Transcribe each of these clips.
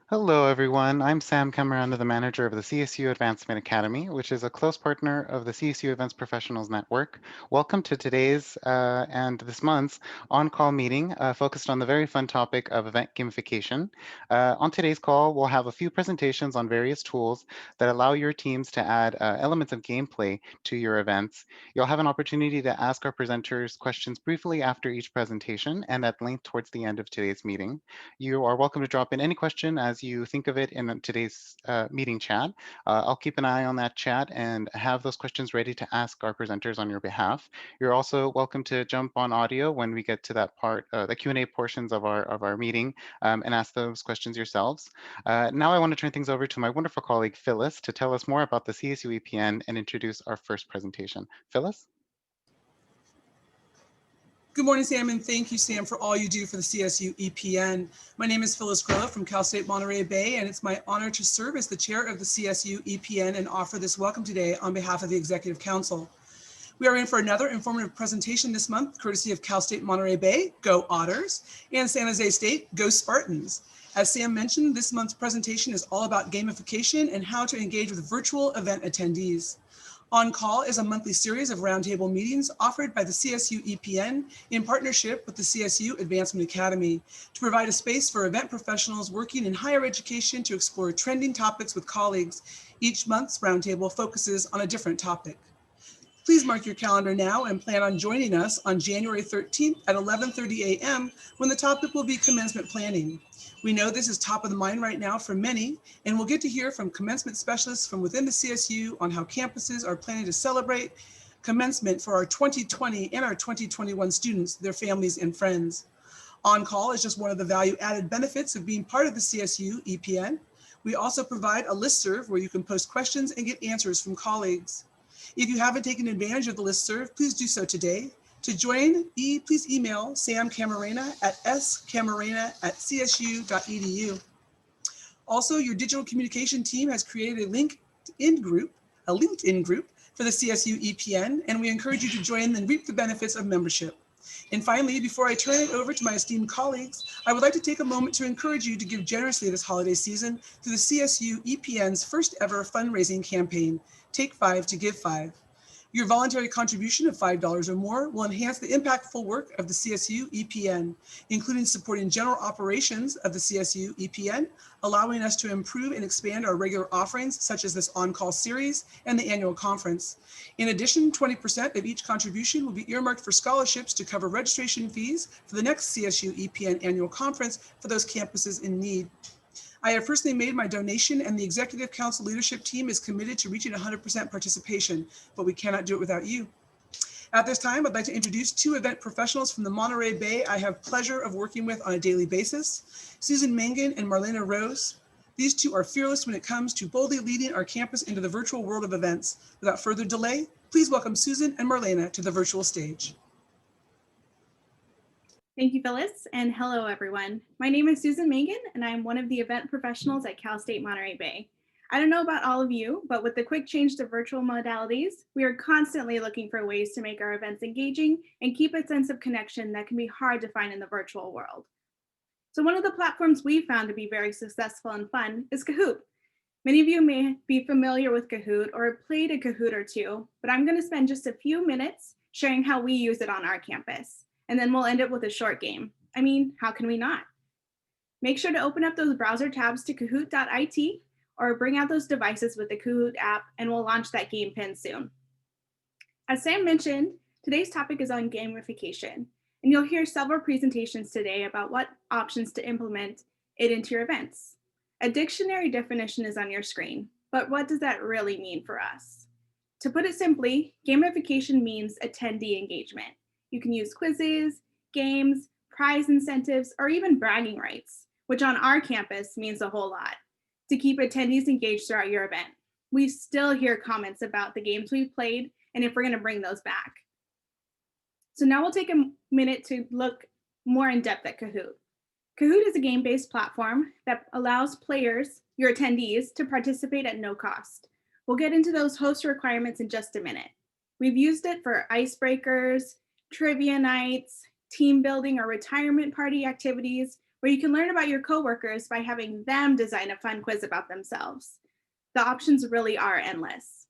Hello, everyone. I'm Sam Camaranda, the manager of the CSU Advancement Academy, which is a close partner of the CSU Events Professionals Network. Welcome to today's and this month's on-call meeting focused on the very fun topic of event gamification. On today's call, we'll have a few presentations on various tools that allow your teams to add elements of gameplay to your events. You'll have an opportunity to ask our presenters questions briefly after each presentation and at length towards the end of today's meeting. You are welcome to drop in any question as you think of it in today's meeting chat. I'll keep an eye on that chat and have those questions ready to ask our presenters on your behalf. You're also welcome to jump on audio when we get to that part, the Q&A portions of our meeting, and ask those questions yourselves. Now I want to turn things over to my wonderful colleague Phyllis to tell us more about the CSU EPN and introduce our first presentation. Phyllis? Good morning, Sam, and thank you, Sam, for all you do for the CSU EPN. My name is Phyllis Grilla from Cal State Monterey Bay, and it's my honor to serve as the chair of the CSU EPN and offer this welcome today on behalf of the Executive Council. We are in for another informative presentation this month, courtesy of Cal State Monterey Bay, Go Otters, and San Jose State, Go Spartans. As Sam mentioned, this month's presentation is all about gamification and how to engage with virtual event attendees. On Call is a monthly series of roundtable meetings offered by the CSU EPN in partnership with the CSU Advancement Academy to provide a space for event professionals working in higher education to explore trending topics with colleagues. Each month's roundtable focuses on a different topic. Please mark your calendar now and plan on joining us on January 13th at 11:30 a.m. when the topic will be commencement planning. We know this is top of the mind right now for many, and we'll get to hear from commencement specialists from within the CSU on how campuses are planning to celebrate commencement for our 2020 and our 2021 students, their families, and friends. On Call is just one of the value-added benefits of being part of the CSU EPN. We also provide a listserv where you can post questions and get answers from colleagues. If you haven't taken advantage of the listserv, please do so today. To join, please email Sam Camarena at scamarena@csu.edu. Also, your digital communication team has created a LinkedIn group for the CSU EPN, and we encourage you to join and reap the benefits of membership. And finally, before I turn it over to my esteemed colleagues, I would like to take a moment to encourage you to give generously this holiday season through the CSU EPN's first ever fundraising campaign, Take 5 to Give 5. Your voluntary contribution of $5 or more will enhance the impactful work of the CSU EPN, including supporting general operations of the CSU EPN, allowing us to improve and expand our regular offerings, such as this on-call series and the annual conference. In addition, 20% of each contribution will be earmarked for scholarships to cover registration fees for the next CSU EPN annual conference for those campuses in need. I have personally made my donation, and the Executive Council leadership team is committed to reaching 100% participation, but we cannot do it without you. At this time, I'd like to introduce two event professionals from the Monterey Bay I have pleasure of working with on a daily basis, Susan Mangan and Marlena Rose. These two are fearless when it comes to boldly leading our campus into the virtual world of events. Without further delay, please welcome Susan and Marlena to the virtual stage. Thank you, Phyllis, and hello, everyone. My name is Susan Mangan, and I'm one of the event professionals at Cal State Monterey Bay. I don't know about all of you, but with the quick change to virtual modalities, we are constantly looking for ways to make our events engaging and keep a sense of connection that can be hard to find in the virtual world. So one of the platforms we found to be very successful and fun is Kahoot. Many of you may be familiar with Kahoot or have played a Kahoot or two, but I'm going to spend just a few minutes sharing how we use it on our campus. And then we'll end it with a short game. I mean, how can we not? Make sure to open up those browser tabs to kahoot.it or bring out those devices with the Kahoot app, and we'll launch that game pin soon. As Sam mentioned, today's topic is on gamification, and you'll hear several presentations today about what options to implement it into your events. A dictionary definition is on your screen, but what does that really mean for us? To put it simply, gamification means attendee engagement. You can use quizzes, games, prize incentives, or even bragging rights, which on our campus means a whole lot, to keep attendees engaged throughout your event. We still hear comments about the games we've played and if we're going to bring those back. So now we'll take a minute to look more in depth at Kahoot. Kahoot is a game-based platform that allows players, your attendees, to participate at no cost. We'll get into those host requirements in just a minute. We've used it for icebreakers, trivia nights, team building or retirement party activities, where you can learn about your coworkers by having them design a fun quiz about themselves. The options really are endless.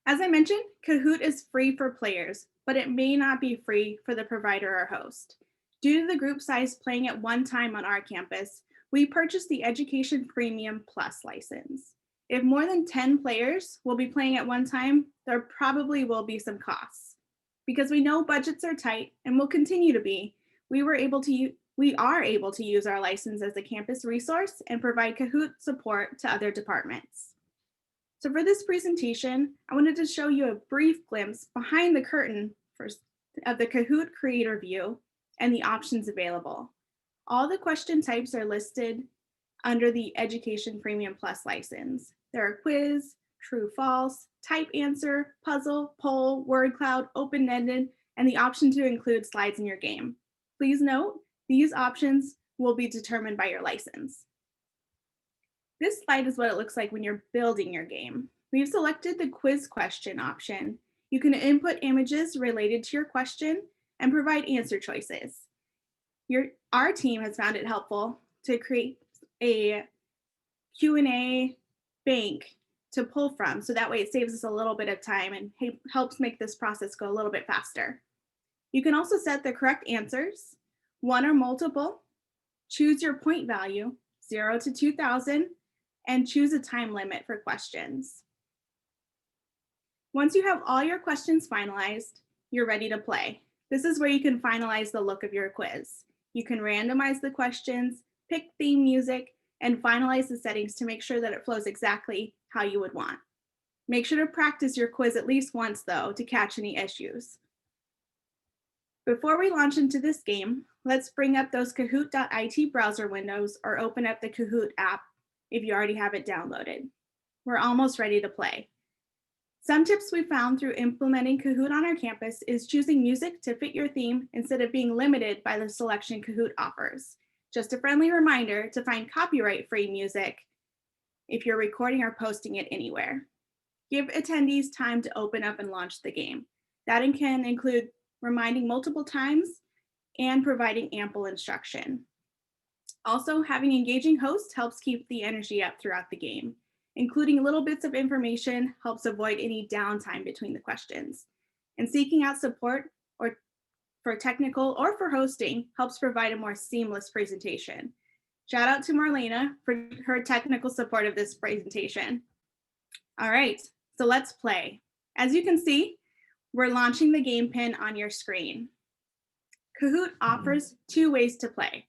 As I mentioned, Kahoot is free for players, but it may not be free for the provider or host. Due to the group size playing at one time on our campus, we purchased the Education Premium Plus license. If more than 10 players will be playing at one time, there probably will be some costs. Because we know budgets are tight and will continue to be, we are able to use our license as a campus resource and provide Kahoot support to other departments. So for this presentation, I wanted to show you a brief glimpse behind the curtain of the Kahoot creator view and the options available. All the question types are listed under the Education Premium Plus license. There are quiz, true, false, type answer, puzzle, poll, word cloud, open-ended, and the option to include slides in your game. Please note, these options will be determined by your license. This slide is what it looks like when you're building your game. We've selected the quiz question option. You can input images related to your question and provide answer choices. Our team has found it helpful to create a Q&A bank to pull from, so that way it saves us a little bit of time and helps make this process go a little bit faster. You can also set the correct answers, one or multiple, choose your point value, 0 to 2,000, and choose a time limit for questions. Once you have all your questions finalized, you're ready to play. This is where you can finalize the look of your quiz. You can randomize the questions, pick theme music, and finalize the settings to make sure that it flows exactly how you would want. Make sure to practice your quiz at least once, though, to catch any issues. Before we launch into this game, let's bring up those Kahoot.it browser windows or open up the Kahoot app if you already have it downloaded. We're almost ready to play. Some tips we found through implementing Kahoot on our campus is choosing music to fit your theme instead of being limited by the selection Kahoot offers. Just a friendly reminder to find copyright-free music if you're recording or posting it anywhere. Give attendees time to open up and launch the game. That can include reminding multiple times and providing ample instruction. Also, having engaging hosts helps keep the energy up throughout the game. Including little bits of information helps avoid any downtime between the questions. And seeking out support for technical or for hosting helps provide a more seamless presentation. Shout out to Marlena for her technical support of this presentation. All right, so let's play. As you can see, we're launching the game pin on your screen. Kahoot offers two ways to play: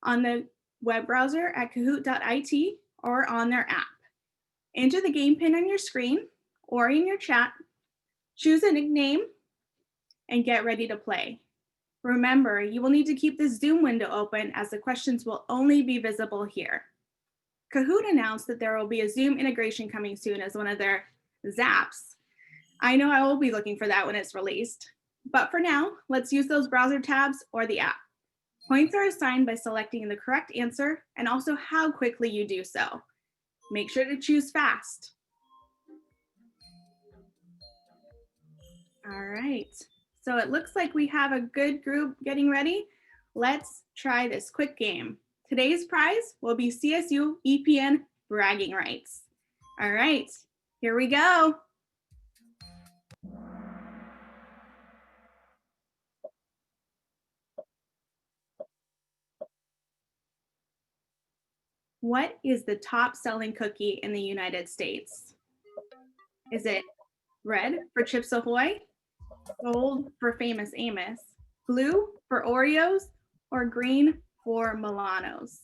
on the web browser at kahoot.it or on their app. Enter the game pin on your screen or in your chat, choose a nickname, and get ready to play. Remember, you will need to keep the Zoom window open as the questions will only be visible here. Kahoot announced that there will be a Zoom integration coming soon as one of their zaps. I know I will be looking for that when it's released. But for now, let's use those browser tabs or the app. Points are assigned by selecting the correct answer and also how quickly you do so. Make sure to choose fast. All right, so it looks like we have a good group getting ready. Let's try this quick game. Today's prize will be CSU EPN bragging rights. All right, here we go. What is the top selling cookie in the United States? Is it red for Chips Ahoy, gold for Famous Amos, blue for Oreos, or green for Milanos?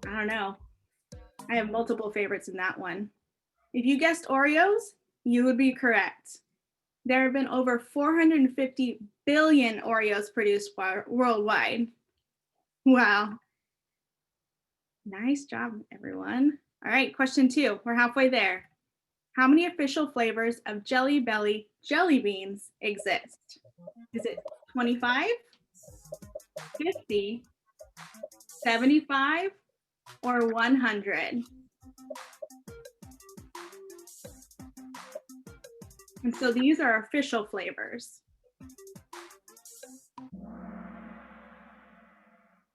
I don't know. I have multiple favorites in that one. If you guessed Oreos, you would be correct. There have been over 450 billion Oreos produced worldwide. Wow. Nice job, everyone. All right, question 2. We're halfway there. How many official flavors of Jelly Belly jelly beans exist? Is it 25, 50, 75, or 100? And so these are official flavors.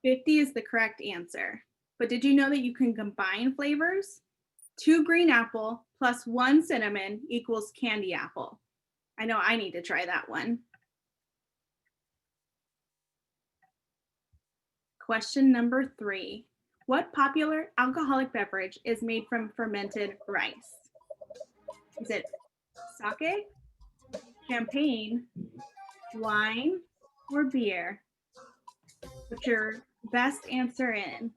50 is the correct answer. But did you know that you can combine flavors? 2 green apple plus 1 cinnamon equals candy apple. I know I need to try that one. Question number 3. What popular alcoholic beverage is made from fermented rice? Is it sake, champagne, wine, or beer? Put your best answer in.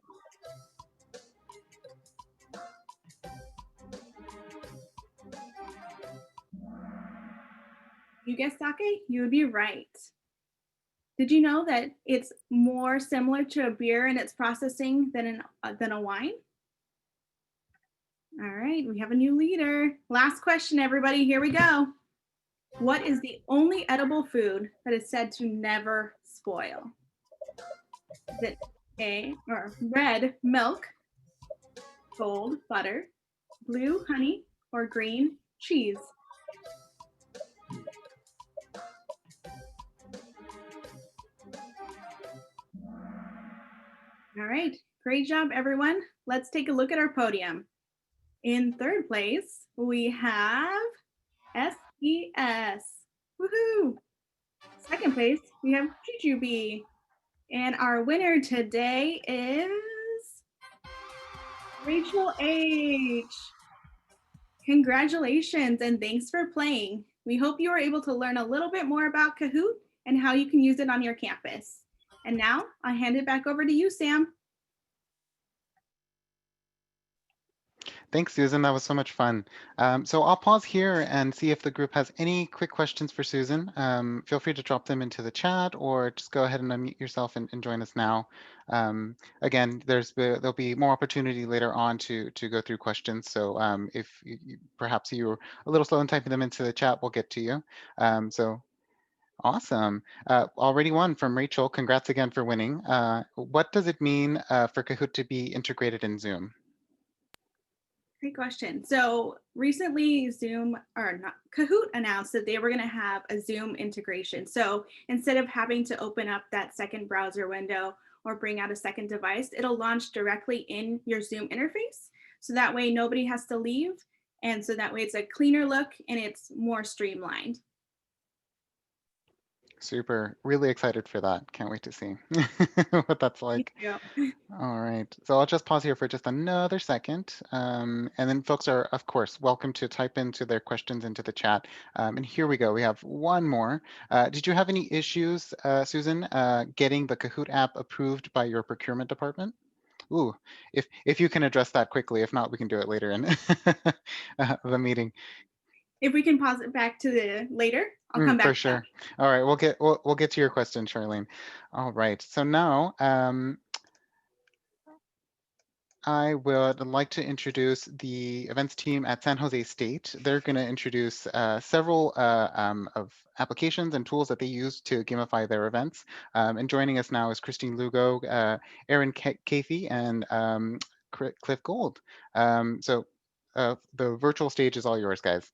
You guessed sake? You would be right. Did you know that it's more similar to a beer in its processing than a wine? All right, we have a new leader. Last question, everybody. Here we go. What is the only edible food that is said to never spoil? Is it red milk, gold butter, blue honey, or green cheese? All right, great job, everyone. Let's take a look at our podium. In third place, we have SES. Woohoo! Second place, we have Jujubee. And our winner today is Rachel H. Congratulations and thanks for playing. We hope you were able to learn a little bit more about Kahoot and how you can use it on your campus. And now I hand it back over to you, Sam. Thanks, Susan. That was so much fun. So I'll pause here and see if the group has any quick questions for Susan. Feel free to drop them into the chat or just go ahead and unmute yourself and join us now. Again, there'll be more opportunity later on to go through questions. So if perhaps you're a little slow in typing them into the chat, we'll get to you. So awesome. Already one from Rachel. Congrats again for winning. What does it mean for Kahoot to be integrated in Zoom? Great question. So recently Kahoot announced that they were going to have a Zoom integration. So instead of having to open up that second browser window or bring out a second device, it'll launch directly in your Zoom interface. So that way nobody has to leave. And so that way it's a cleaner look and it's more streamlined. Super, really excited for that. Can't wait to see what that's like. Yeah. All right, so I'll just pause here for just another second. And then folks are, of course, welcome to type into their questions into the chat. And here we go, we have one more. Did you have any issues, Susan, getting the Kahoot app approved by your procurement department? Ooh, if you can address that quickly. If not, we can do it later in the meeting. If we can pause it back to the later, I'll come back. For sure. All right, we'll get to your question, Charlene. All right, so now I would like to introduce the events team at San Jose State. They're going to introduce several of applications and tools that they use to gamify their events. And joining us now is Christine Lugo, Aaron Cathy, and Cliff Gold. So the virtual stage is all yours, guys.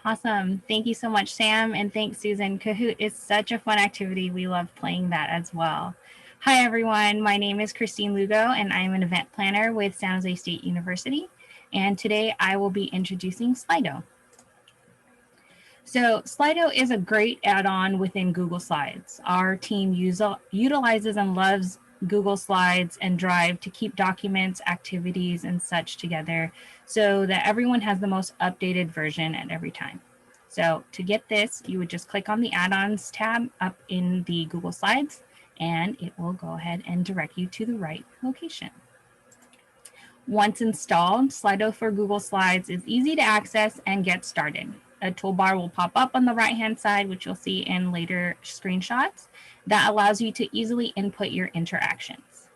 Awesome. Thank you so much, Sam, and thanks, Susan. Kahoot is such a fun activity. We love playing that as well. Hi, everyone. My name is Christine Lugo, and I'm an event planner with San Jose State University. And today I will be introducing Slido. So Slido is a great add-on within Google Slides. Our team utilizes and loves Google Slides and Drive to keep documents, activities, and such together so that everyone has the most updated version at every time. So to get this, you would just click on the add-ons tab up in the Google Slides, and it will go ahead and direct you to the right location. Once installed, Slido for Google Slides is easy to access and get started. A toolbar will pop up on the right-hand side, which you'll see in later screenshots, that allows you to easily input your interactions.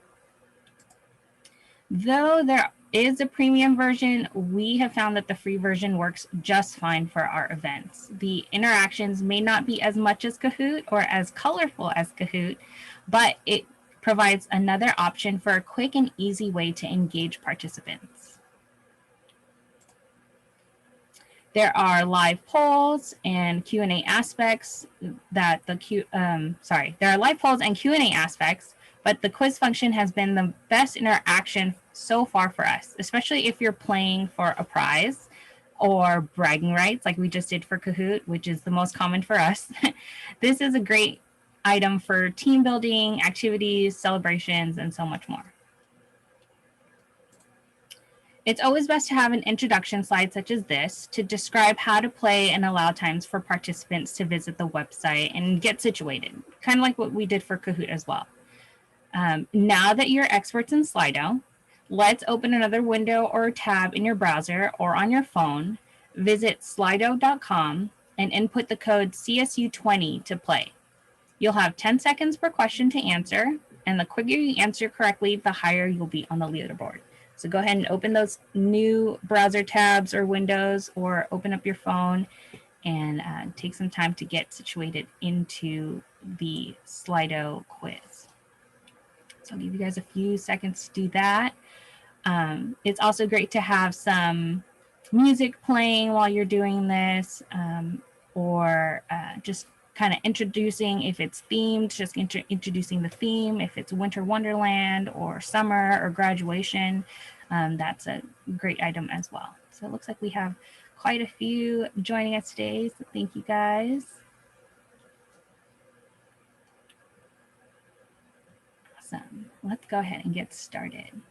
Though there is a premium version, we have found that the free version works just fine for our events. The interactions may not be as much as Kahoot or as colorful as Kahoot, but it provides another option for a quick and easy way to engage participants. There are live polls and Q&A aspects that there are live polls and Q&A aspects, but the quiz function has been the best interaction so far for us, especially if you're playing for a prize or bragging rights like we just did for Kahoot, which is the most common for us. This is a great item for team building, activities, celebrations, and so much more. It's always best to have an introduction slide such as this to describe how to play and allow times for participants to visit the website and get situated, kind of like what we did for Kahoot as well. Now that you're experts in Slido, let's open another window or tab in your browser or on your phone, visit slido.com and input the code CSU20 to play. You'll have 10 seconds per question to answer, and the quicker you answer correctly, the higher you'll be on the leaderboard. So go ahead and open those new browser tabs or windows, or open up your phone and take some time to get situated into the Slido quiz. So I'll give you guys a few seconds to do that. It's also great to have some music playing while you're doing this, or just kind of introducing, if it's themed, just introducing the theme. If it's Winter Wonderland or summer or graduation, that's a great item as well. So it looks like we have quite a few joining us today, so thank you guys. Awesome. Let's go ahead and get started.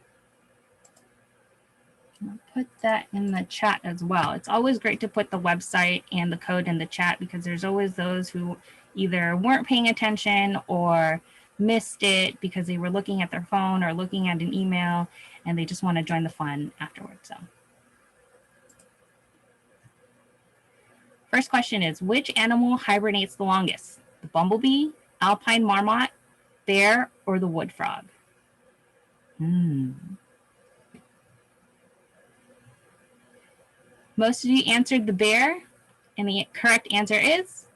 I'll put that in the chat as well. It's always great to put the website and the code in the chat, because there's always those who either weren't paying attention or missed it because they were looking at their phone or looking at an email, and they just want to join the fun afterwards. So first question is, which animal hibernates the longest? The bumblebee, alpine marmot, bear, or the wood frog? Most of you answered the bear, and the correct answer is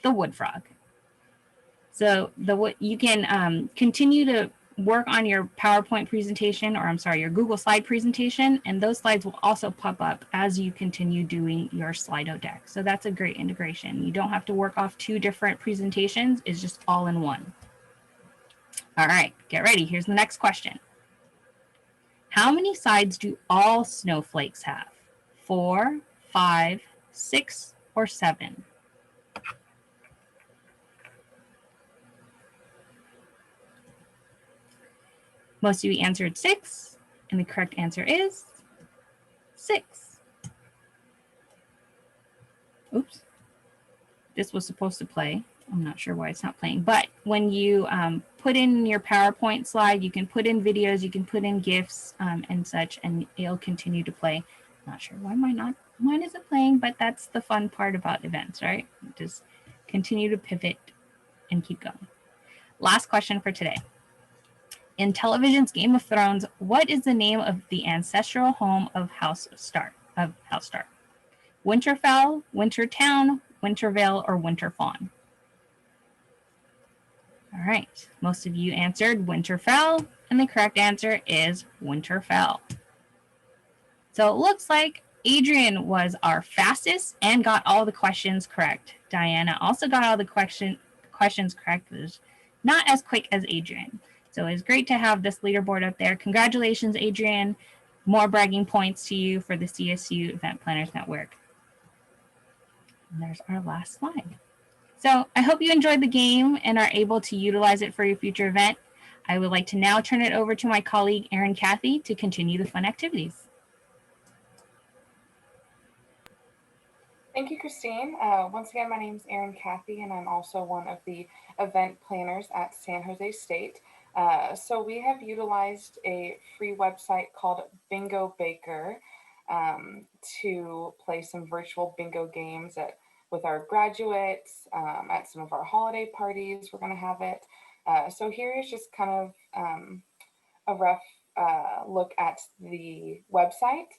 the wood frog. So you can continue to work on your PowerPoint presentation, or I'm sorry, your Google slide presentation, and those slides will also pop up as you continue doing your Slido deck. So that's a great integration. You don't have to work off two different presentations, it's just all in one. All right, get ready. Here's the next question. How many sides do all snowflakes have? 4, 5, 6, or 7? Most of you answered 6, and the correct answer is 6. Oops. This was supposed to play. I'm not sure why it's not playing, but when you put in your PowerPoint slide, you can put in videos, you can put in GIFs and such, and it'll continue to play. Not sure why mine isn't playing, but that's the fun part about events, right? Just continue to pivot and keep going. Last question for today. In television's Game of Thrones, what is the name of the ancestral home of House Stark? Winterfell, Wintertown, Wintervale, or Winterfawn? All right, most of you answered Winterfell, and the correct answer is Winterfell. So it looks like Adrian was our fastest and got all the questions correct. Diana also got all the questions correct, but was not as quick as Adrian. So it's great to have this leaderboard up there. Congratulations, Adrian. More bragging points to you for the CSU Event Planners Network. And there's our last slide. So I hope you enjoyed the game and are able to utilize it for your future event. I would like to now turn it over to my colleague, Erin Cathy, to continue the fun activities. Thank you, Christine. Once again, my name is Erin Cathy, and I'm also one of the event planners at San Jose State. So we have utilized a free website called Bingo Baker to play some virtual bingo games with our graduates, at some of our holiday parties. We're going to have it. So here is just kind of a rough look at the website.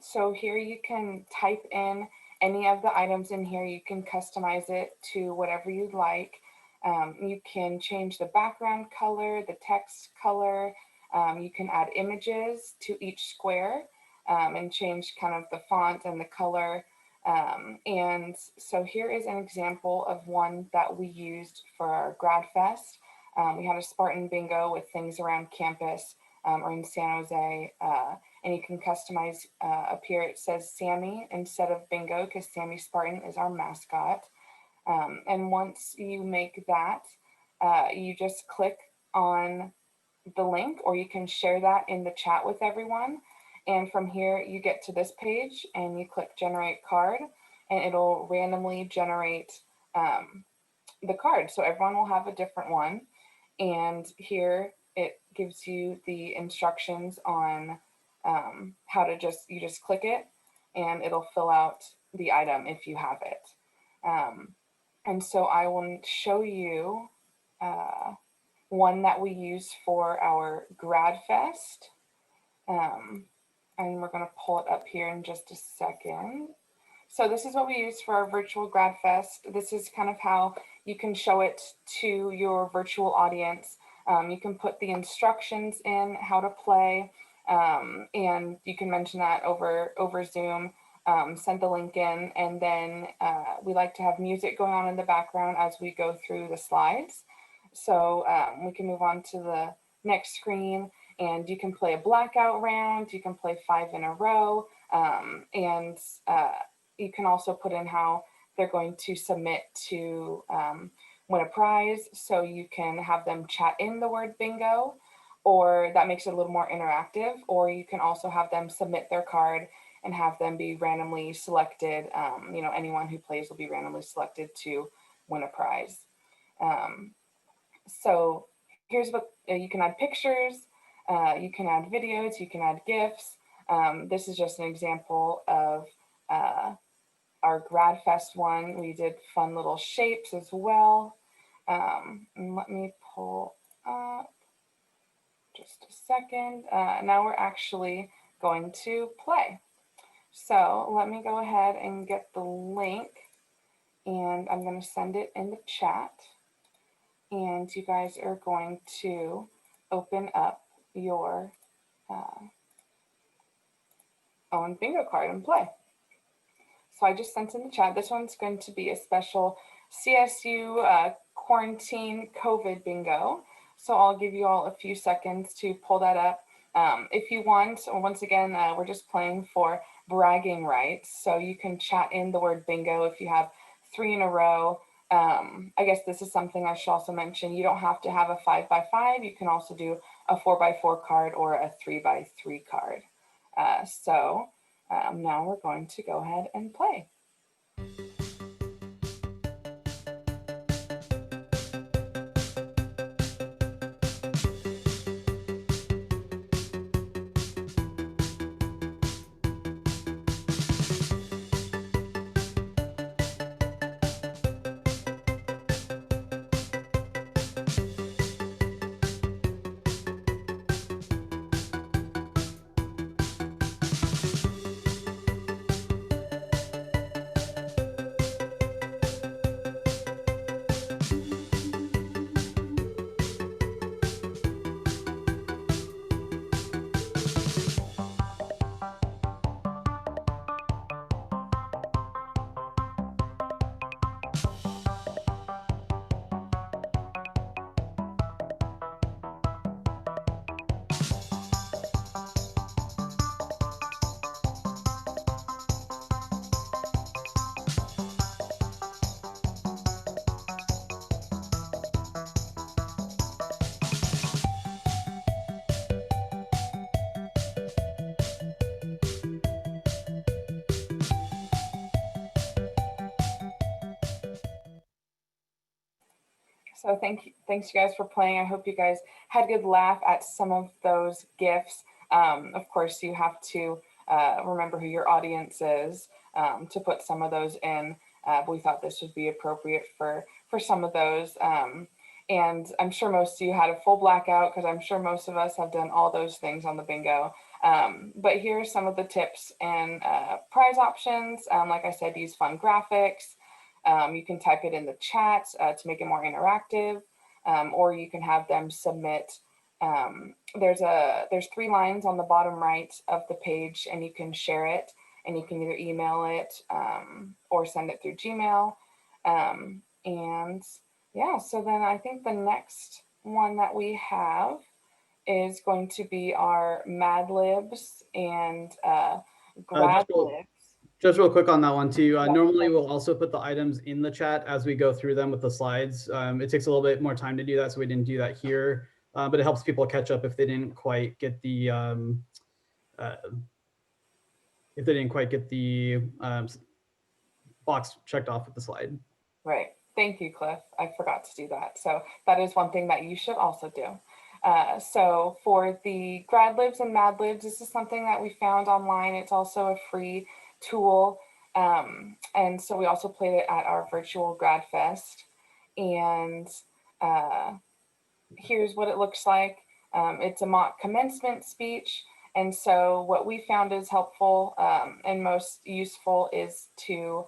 So here you can type in any of the items in here. You can customize it to whatever you'd like. You can change the background color, the text color. You can add images to each square and change kind of the font and the color. And so here is an example of one that we used for our Grad Fest. We had a Spartan bingo with things around campus or in San Jose, and you can customize up here. It says Sammy instead of bingo because Sammy Spartan is our mascot. And once you make that, you just click on the link, or you can share that in the chat with everyone. And from here, you get to this page and you click generate card, and it'll randomly generate the card. So everyone will have a different one. And here it gives you the instructions on how to you just click it and it'll fill out the item if you have it. And so I will show you one that we use for our Grad Fest. And we're going to pull it up here in just a second. So this is what we use for our virtual Grad Fest. This is kind of how you can show it to your virtual audience. You can put the instructions in how to play, and you can mention that over Zoom, send the link in, and then we like to have music going on in the background as we go through the slides. So we can move on to the next screen, and you can play a blackout round, you can play 5 in a row, and you can also put in how they're going to submit to win a prize. So you can have them chat in the word bingo, or that makes it a little more interactive, or you can also have them submit their card and have them be randomly selected. Anyone who plays will be randomly selected to win a prize. So here's what you can add: pictures, you can add videos, you can add GIFs. This is just an example of our Grad Fest one. We did fun little shapes as well. And let me pull up just a second. Now we're actually going to play. So let me go ahead and get the link, and I'm going to send it in the chat. And you guys are going to open up your own bingo card and play. So I just sent in the chat. This one's going to be a special CSU quarantine COVID bingo. So I'll give you all a few seconds to pull that up. If you want, once again, we're just playing for bragging rights. So you can chat in the word bingo if you have 3 in a row. I guess this is something I should also mention. You don't have to have a 5x5. You can also do a 4x4 card or a 3x3 card. Now we're going to go ahead and play. So thanks you guys for playing. I hope you guys had a good laugh at some of those GIFs. Of course, you have to remember who your audience is to put some of those in. But we thought this would be appropriate for some of those. And I'm sure most of you had a full blackout because I'm sure most of us have done all those things on the bingo. But here are some of the tips and prize options. Like I said, use fun graphics. You can type it in the chat to make it more interactive, or you can have them submit. There's 3 lines on the bottom right of the page, and you can share it. and you can either email it or send it through Gmail. And yeah, so then I think the next one that we have is going to be our Mad Libs and Grad Libs. Just real quick on that one too. Normally we'll also put the items in the chat as we go through them with the slides. It takes a little bit more time to do that, so we didn't do that here. But it helps people catch up if they didn't quite get the box checked off with the slide. Right. Thank you, Cliff. I forgot to do that. So that is one thing that you should also do. So for the Grad Libs and Mad Libs, this is something that we found online. It's also a free tool. And so we also played it at our virtual Grad Fest. And here's what it looks like. It's a mock commencement speech. And so what we found is helpful and most useful is to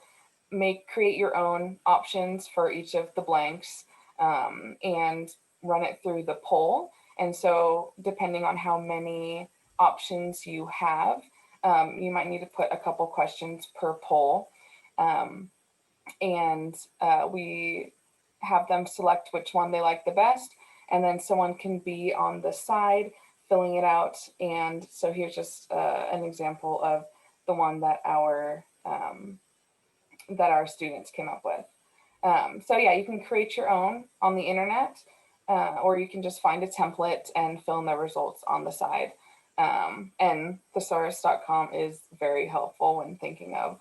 create your own options for each of the blanks and run it through the poll. And so depending on how many options you have, you might need to put a couple questions per poll. And we have them select which one they like the best. And then someone can be on the side filling it out. And so here's just an example of the one that our students came up with. So yeah, you can create your own on the internet, or you can just find a template and fill in the results on the side. And thesaurus.com is very helpful when thinking of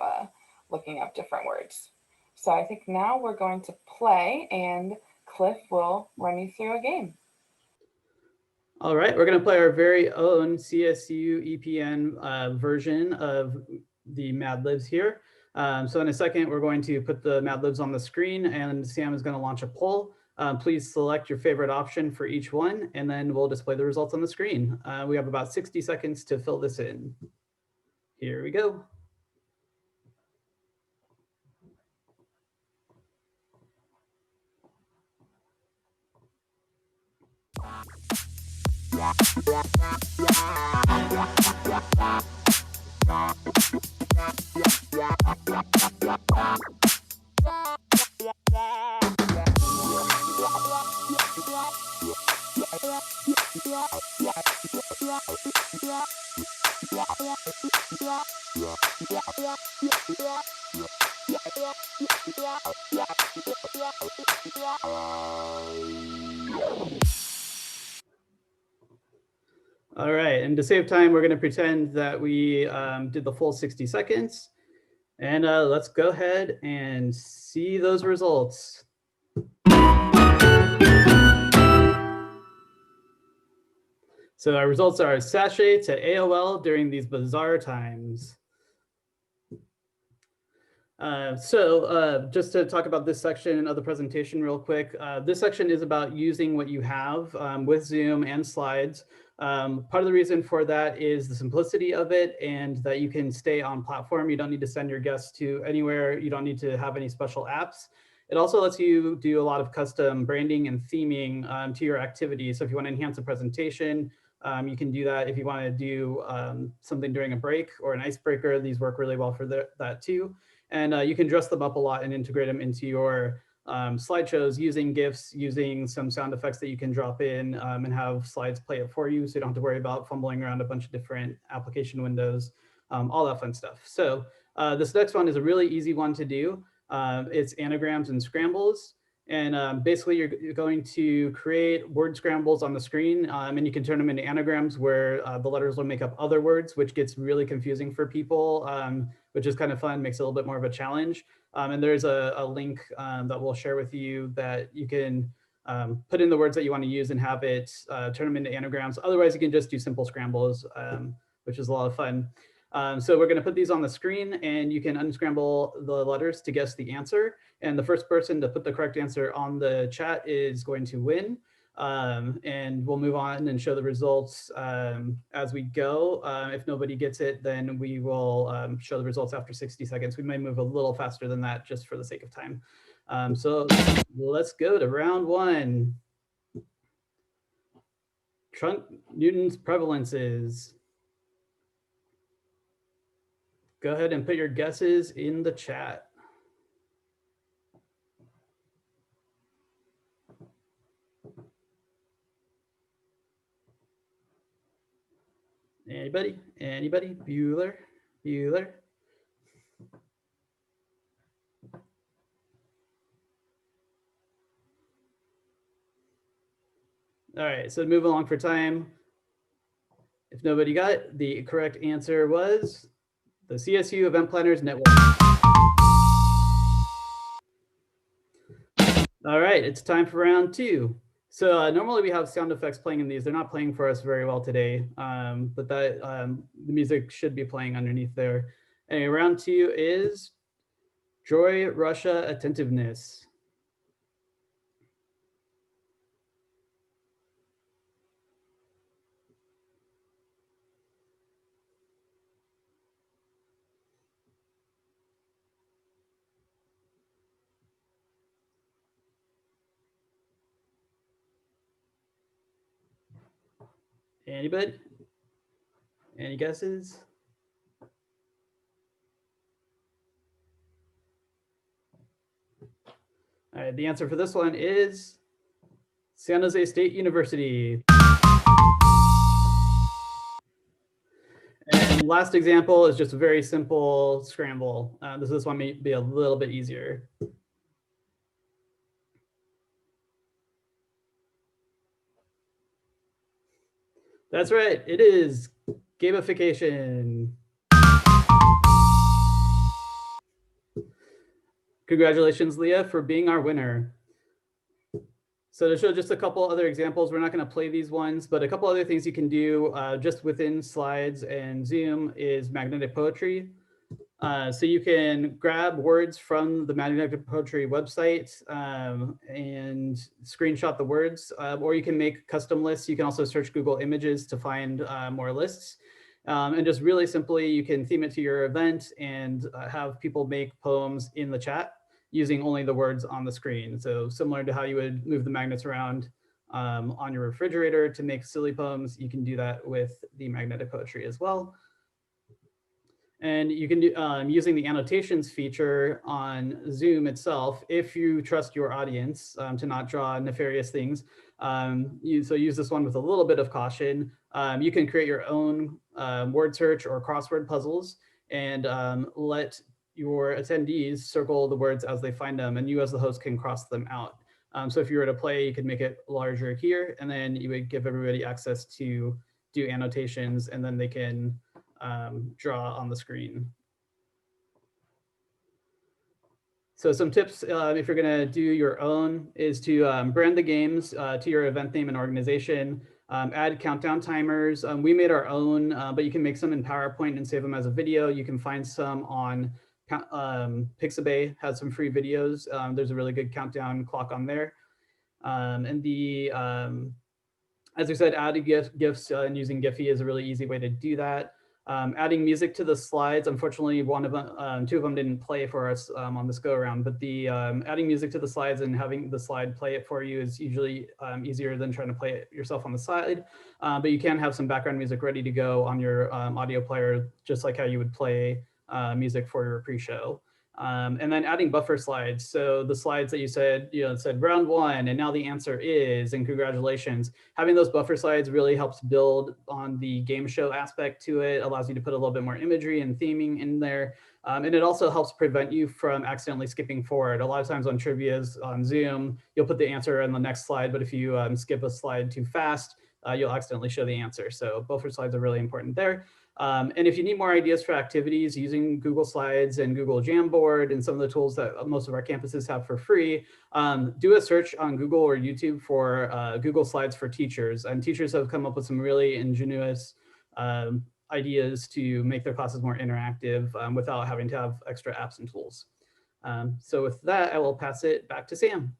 looking up different words. So I think now we're going to play and Cliff will run you through a game. All right, we're going to play our very own CSU-EPN version of the Mad Libs here. So in a second, we're going to put the Mad Libs on the screen and Sam is going to launch a poll. Please select your favorite option for each one, and then we'll display the results on the screen. We have about 60 seconds to fill this in. Here we go. All right, and to save time, we're going to pretend that we did the full 60 seconds. And let's go ahead and see those results. So our results are sachet to AOL during these bizarre times. Just to talk about this section of the presentation real quick, this section is about using what you have with Zoom and slides. Part of the reason for that is the simplicity of it and that you can stay on platform. You don't need to send your guests to anywhere. You don't need to have any special apps. It also lets you do a lot of custom branding and theming to your activities. So if you want to enhance a presentation, you can do that. If you want to do something during a break or an icebreaker, these work really well for that too. And you can dress them up a lot and integrate them into your slideshows using GIFs, using some sound effects that you can drop in and have slides play it for you. So you don't have to worry about fumbling around a bunch of different application windows, all that fun stuff. So this next one is a really easy one to do. It's anagrams and scrambles. And basically you're going to create word scrambles on the screen and you can turn them into anagrams where the letters will make up other words, which gets really confusing for people, which is kind of fun, makes it a little bit more of a challenge. And there's a link that we'll share with you that you can put in the words that you want to use and have it turn them into anagrams. Otherwise, you can just do simple scrambles, which is a lot of fun. So we're going to put these on the screen and you can unscramble the letters to guess the answer. And the first person to put the correct answer on the chat is going to win. And we'll move on and show the results as we go. If nobody gets it, then we will show the results after 60 seconds. We may move a little faster than that just for the sake of time. So let's go to round one. Trunk Newton's prevalences. go ahead and put your guesses in the chat. Anybody? Anybody? Bueller? Bueller? All right, so move along for time. If nobody got it, the correct answer was the CSU Event Planners Network. All right, it's time for round 2. So normally we have sound effects playing in these. They're not playing for us very well today, but the music should be playing underneath there. Anyway, round 2 is Joy Russia Attentiveness. Anybody? Any guesses? All right, the answer for this one is San Jose State University. And last example is just a very simple scramble. This one may be a little bit easier. That's right, it is gamification. Congratulations, Leah, for being our winner. So to show just a couple other examples, we're not going to play these ones, but a couple other things you can do just within slides and Zoom is magnetic poetry. So you can grab words from the magnetic poetry website and screenshot the words, or you can make custom lists. You can also search Google Images to find more lists. And just really simply, you can theme it to your event and have people make poems in the chat using only the words on the screen. So similar to how you would move the magnets around on your refrigerator to make silly poems, you can do that with the magnetic poetry as well. And you can do using the annotations feature on Zoom itself, if you trust your audience to not draw nefarious things. So use this one with a little bit of caution. You can create your own word search or crossword puzzles and let your attendees circle the words as they find them, and you as the host can cross them out. So if you were to play, you could make it larger here, and then you would give everybody access to do annotations, and then they can draw on the screen. So some tips if you're going to do your own is to brand the games to your event name and organization. Add countdown timers. We made our own, but you can make some in PowerPoint and save them as a video. You can find some on Pixabay, has some free videos. There's a really good countdown clock on there. And the, as I said, adding GIFs and using Giphy is a really easy way to do that. Adding music to the slides. Unfortunately, two of them didn't play for us on this go around, but the adding music to the slides and having the slide play it for you is usually easier than trying to play it yourself on the slide. But you can have some background music ready to go on your audio player, just like how you would play music for your pre-show. And then adding buffer slides. So the slides that you said, said round 1, and now the answer is, and congratulations. Having those buffer slides really helps build on the game show aspect to it, allows you to put a little bit more imagery and theming in there. And it also helps prevent you from accidentally skipping forward. A lot of times on trivias on Zoom, you'll put the answer in the next slide, but if you skip a slide too fast, you'll accidentally show the answer. So buffer slides are really important there. And if you need more ideas for activities using Google Slides and Google Jamboard and some of the tools that most of our campuses have for free, do a search on Google or YouTube for Google Slides for teachers. And teachers have come up with some really ingenious ideas to make their classes more interactive without having to have extra apps and tools. So with that, I will pass it back to Sam.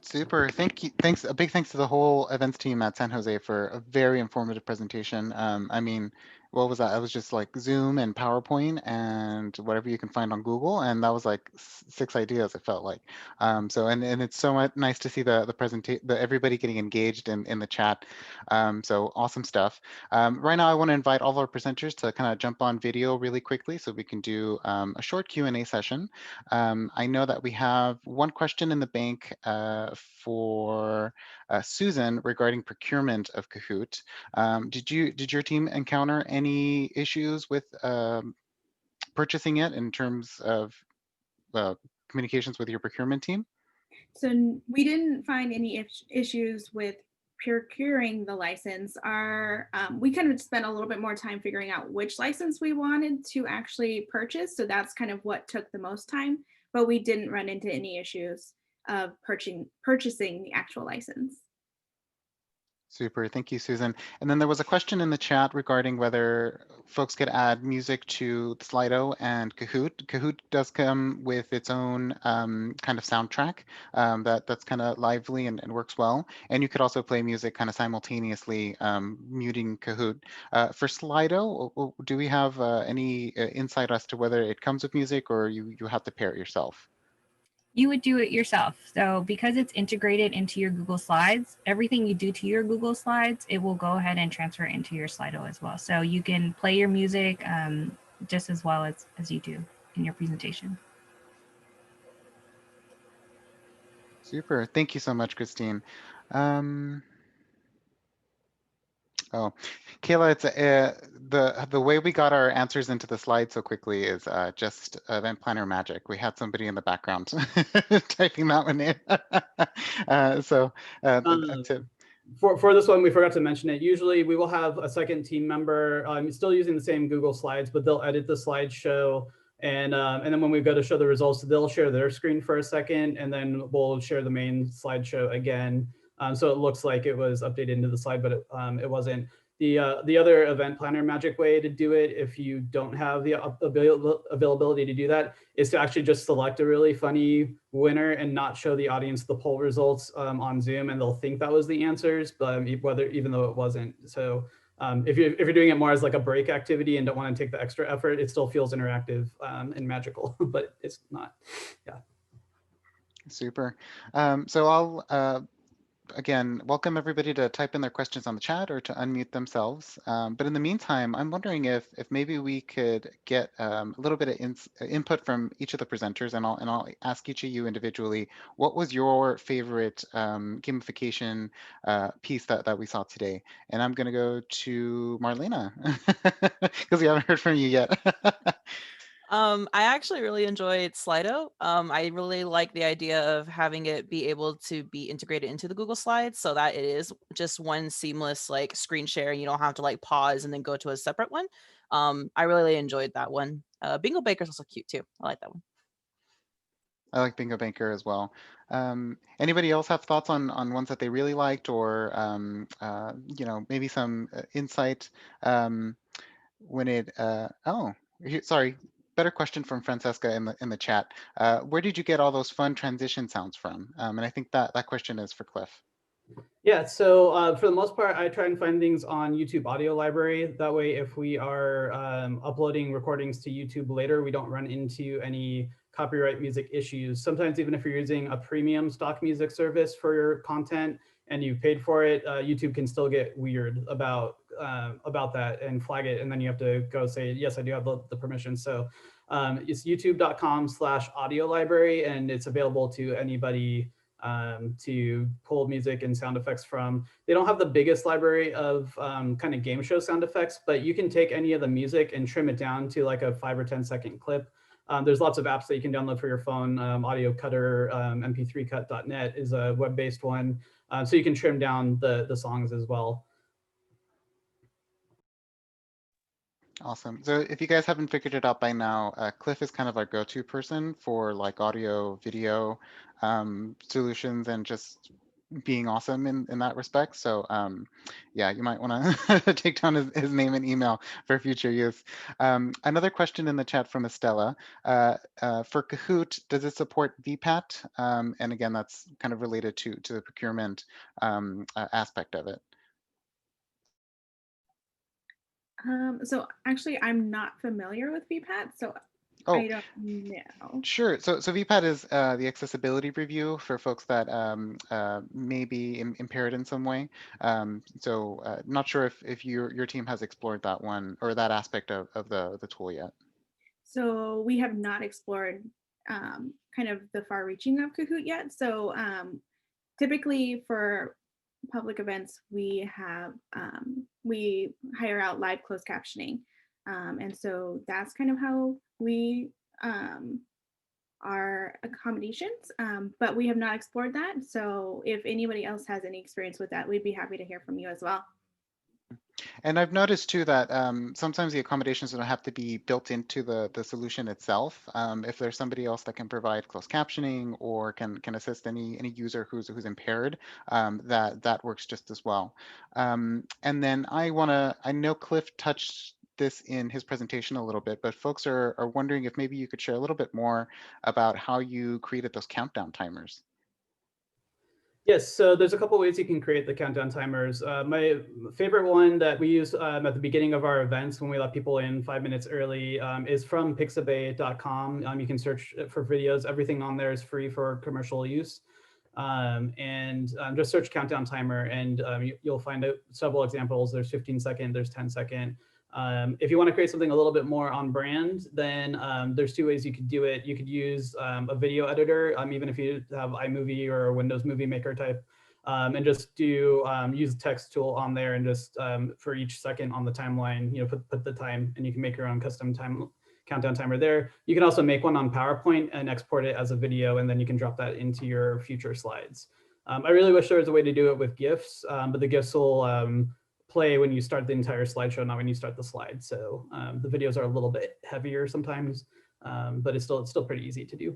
Super. Thank you. Thanks. A big thanks to the whole events team at San Jose for a very informative presentation. I mean, what was that? It was just like Zoom and PowerPoint and whatever you can find on Google, and that was like 6 ideas. It felt like. And it's so nice to see the presentation, everybody getting engaged in the chat. So awesome stuff. Right now, I want to invite all of our presenters to kind of jump on video really quickly so we can do a short Q&A session. I know that we have one question in the bank for Susan regarding procurement of Kahoot. Did your team encounter any issues with purchasing it in terms of communications with your procurement team? So we didn't find any issues with procuring the license. We kind of spent a little bit more time figuring out which license we wanted to actually purchase. So that's kind of what took the most time, but we didn't run into any issues of purchasing the actual license. Super, thank you, Susan. And then there was a question in the chat regarding whether folks could add music to Slido and Kahoot. Kahoot does come with its own kind of soundtrack that's kind of lively and works well. And you could also play music kind of simultaneously muting Kahoot. For Slido, do we have any insight as to whether it comes with music or you have to pair it yourself? You would do it yourself. So because it's integrated into your Google Slides, everything you do to your Google Slides, it will go ahead and transfer into your Slido as well. So you can play your music just as well as you do in your presentation. Super, thank you so much, Christine. Oh, Kayla, it's the way we got our answers into the slide so quickly is just event planner magic. We had somebody in the background typing that one in. That's it. For this one, we forgot to mention it. Usually we will have a second team member still using the same Google Slides, but they'll edit the slideshow. And then when we go to show the results, they'll share their screen for a second, and then we'll share the main slideshow again. So it looks like it was updated into the slide, but it wasn't. The other event planner magic way to do it, if you don't have the availability to do that, is to actually just select a really funny winner and not show the audience the poll results on Zoom, and they'll think that was the answers, but even though it wasn't. So if you're doing it more as like a break activity and don't want to take the extra effort, it still feels interactive and magical, but it's not. Yeah. Super. So I'll again, welcome everybody to type in their questions on the chat or to unmute themselves. But in the meantime, I'm wondering if maybe we could get a little bit of input from each of the presenters, and I'll ask each of you individually, what was your favorite gamification piece that we saw today? And I'm going to go to Marlena because we haven't heard from you yet. I actually really enjoyed Slido. I really like the idea of having it be able to be integrated into the Google Slides so that it is just one seamless like screen share. You don't have to like pause and then go to a separate one. I really enjoyed that one. Bingo Baker's also cute too. I like that one. I like Bingo Banker as well. Anybody else have thoughts on ones that they really liked, or maybe some insight when it? Sorry. Better question from Francesca in the chat. Where did you get all those fun transition sounds from? And I think that question is for Cliff. Yeah, so for the most part, I try and find things on YouTube Audio Library. That way, if we are uploading recordings to YouTube later, we don't run into any copyright music issues. Sometimes even if you're using a premium stock music service for your content and you've paid for it, YouTube can still get weird about that and flag it. And then you have to go say, yes, I do have the permission. So it's youtube.com/audio library, and it's available to anybody to pull music and sound effects from. They don't have the biggest library of kind of game show sound effects, but you can take any of the music and trim it down to like a 5 or 10 second clip. There's lots of apps that you can download for your phone. Audio Cutter, mp3cut.net is a web-based one. So you can trim down the songs as well. Awesome. So if you guys haven't figured it out by now, Cliff is kind of our go-to person for like audio, video solutions and just being awesome in that respect. So yeah, you might want to take down his name and email for future use. Another question in the chat from Estella. For Kahoot, does it support VPAT? And again, that's kind of related to the procurement aspect of it. So actually, I'm not familiar with VPAT, so Oh, I don't know. sure. So VPAT is the accessibility review for folks that may be impaired in some way. Not sure if your team has explored that one or that aspect of the tool yet. So we have not explored kind of the far reaching of Kahoot yet. So typically for public events, we hire out live closed captioning. And so that's kind of how we our accommodations, but we have not explored that. So if anybody else has any experience with that, we'd be happy to hear from you as well. And I've noticed too that sometimes the accommodations don't have to be built into the solution itself. If there's somebody else that can provide closed captioning or can assist any user who's impaired, that works just as well. And then I know Cliff touched this in his presentation a little bit, but folks are wondering if maybe you could share a little bit more about how you created those countdown timers. Yes, so there's a couple ways you can create the countdown timers. My favorite one that we use at the beginning of our events when we let people in 5 minutes early is from pixabay.com. You can search for videos. Everything on there is free for commercial use. Just search countdown timer and you'll find out several examples. There's 15-second, there's 10-second. If you want to create something a little bit more on brand, then there's two ways you could do it. You could use a video editor, even if you have iMovie or Windows Movie Maker type, and just use the text tool on there and just for each second on the timeline, put the time, and you can make your own custom countdown timer there. You can also make one on PowerPoint and export it as a video, and then you can drop that into your future slides. I really wish there was a way to do it with GIFs, but the GIFs will play when you start the entire slideshow, not when you start the slide. So the videos are a little bit heavier sometimes, but it's still pretty easy to do.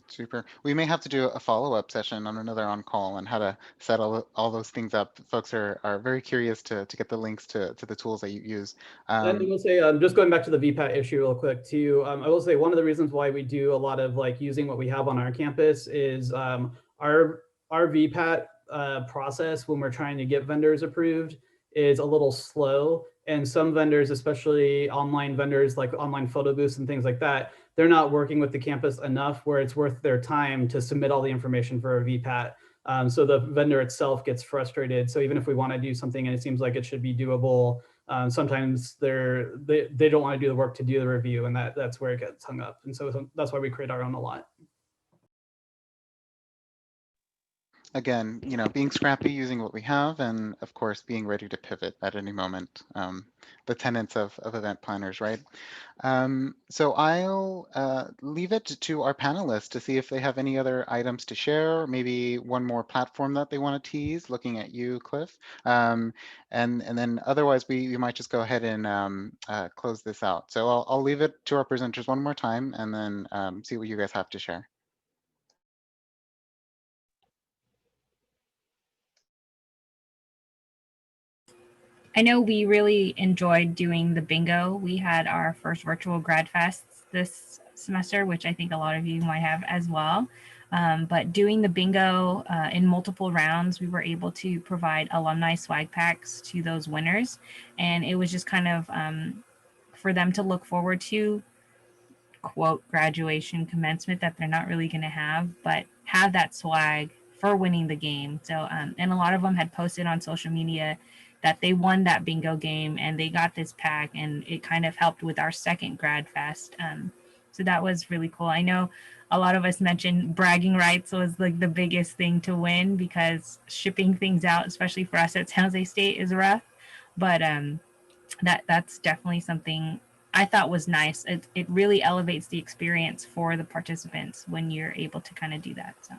Super. We may have to do a follow-up session on another on-call on how to set all those things up. Folks are very curious to get the links to the tools that you use. And I will say, just going back to the VPAT issue real quick too, I will say one of the reasons why we do a lot of like using what we have on our campus is our VPAT process when we're trying to get vendors approved is a little slow. And some vendors, especially online vendors like online photo booths and things like that, they're not working with the campus enough where it's worth their time to submit all the information for a VPAT. So the vendor itself gets frustrated. So even if we want to do something and it seems like it should be doable, sometimes they don't want to do the work to do the review, and that's where it gets hung up. And so that's why we create our own a lot. Again, being scrappy, using what we have, and of course, being ready to pivot at any moment. The tenets of event planners, right? So I'll leave it to our panelists to see if they have any other items to share, maybe one more platform that they want to tease, looking at you, Cliff. And then otherwise, we might just go ahead and close this out. So I'll leave it to our presenters one more time and then see what you guys have to share. I know we really enjoyed doing the bingo. We had our first virtual grad fests this semester, which I think a lot of you might have as well. But doing the bingo in multiple rounds, we were able to provide alumni swag packs to those winners. And it was just kind of for them to look forward to, quote, graduation commencement that they're not really going to have, but have that swag for winning the game. So, and a lot of them had posted on social media that they won that bingo game and they got this pack, and it kind of helped with our second grad fest. So that was really cool. I know a lot of us mentioned bragging rights was like the biggest thing to win because shipping things out, especially for us at San Jose State, is rough. But that's definitely something I thought was nice. It really elevates the experience for the participants when you're able to kind of do that. So.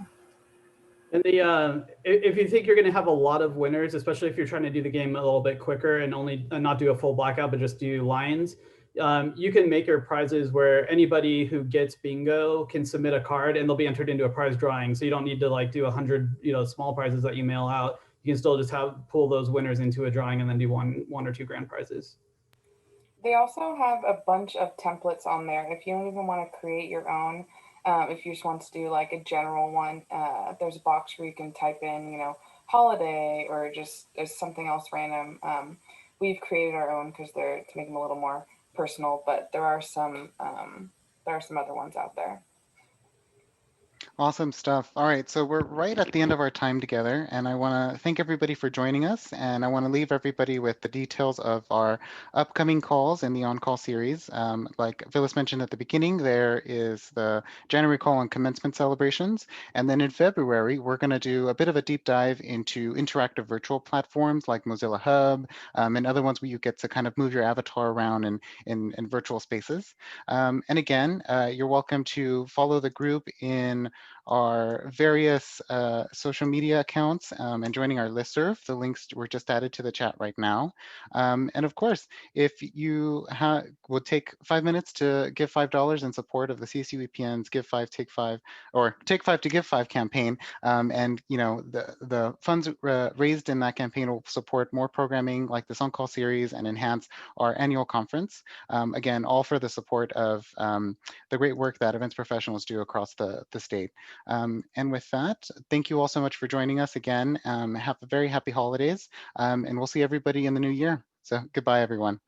And if you think you're going to have a lot of winners, especially if you're trying to do the game a little bit quicker and not do a full blackout, but just do lines, you can make your prizes where anybody who gets bingo can submit a card and they'll be entered into a prize drawing. So you don't need to like do 100 small prizes that you mail out. You can still just pull those winners into a drawing and then do one or two grand prizes. They also have a bunch of templates on there. If you don't even want to create your own, if you just want to do like a general one, there's a box where you can type in, holiday or just something else random. we've created our own because they're to make them a little more personal, but there are some other ones out there. Awesome stuff. All right, so we're right at the end of our time together, and I want to thank everybody for joining us, and I want to leave everybody with the details of our upcoming calls in the on-call series. Like Phyllis mentioned at the beginning, there is the January call on commencement celebrations, and then in February, we're going to do a bit of a deep dive into interactive virtual platforms like Mozilla Hub and other ones where you get to kind of move your avatar around in virtual spaces. And again, you're welcome to follow the group in our various social media accounts and joining our listserv. The links were just added to the chat right now. And of course, if you would take 5 minutes to give $5 in support of the CSU EPN's Give 5, Take 5, or Take 5 to Give 5 campaign, and the funds raised in that campaign will support more programming like this on-call series and enhance our annual conference. Again, all for the support of the great work that events professionals do across the state. And with that, thank you all so much for joining us again. Have a very happy holidays, and we'll see everybody in the new year. So goodbye, everyone.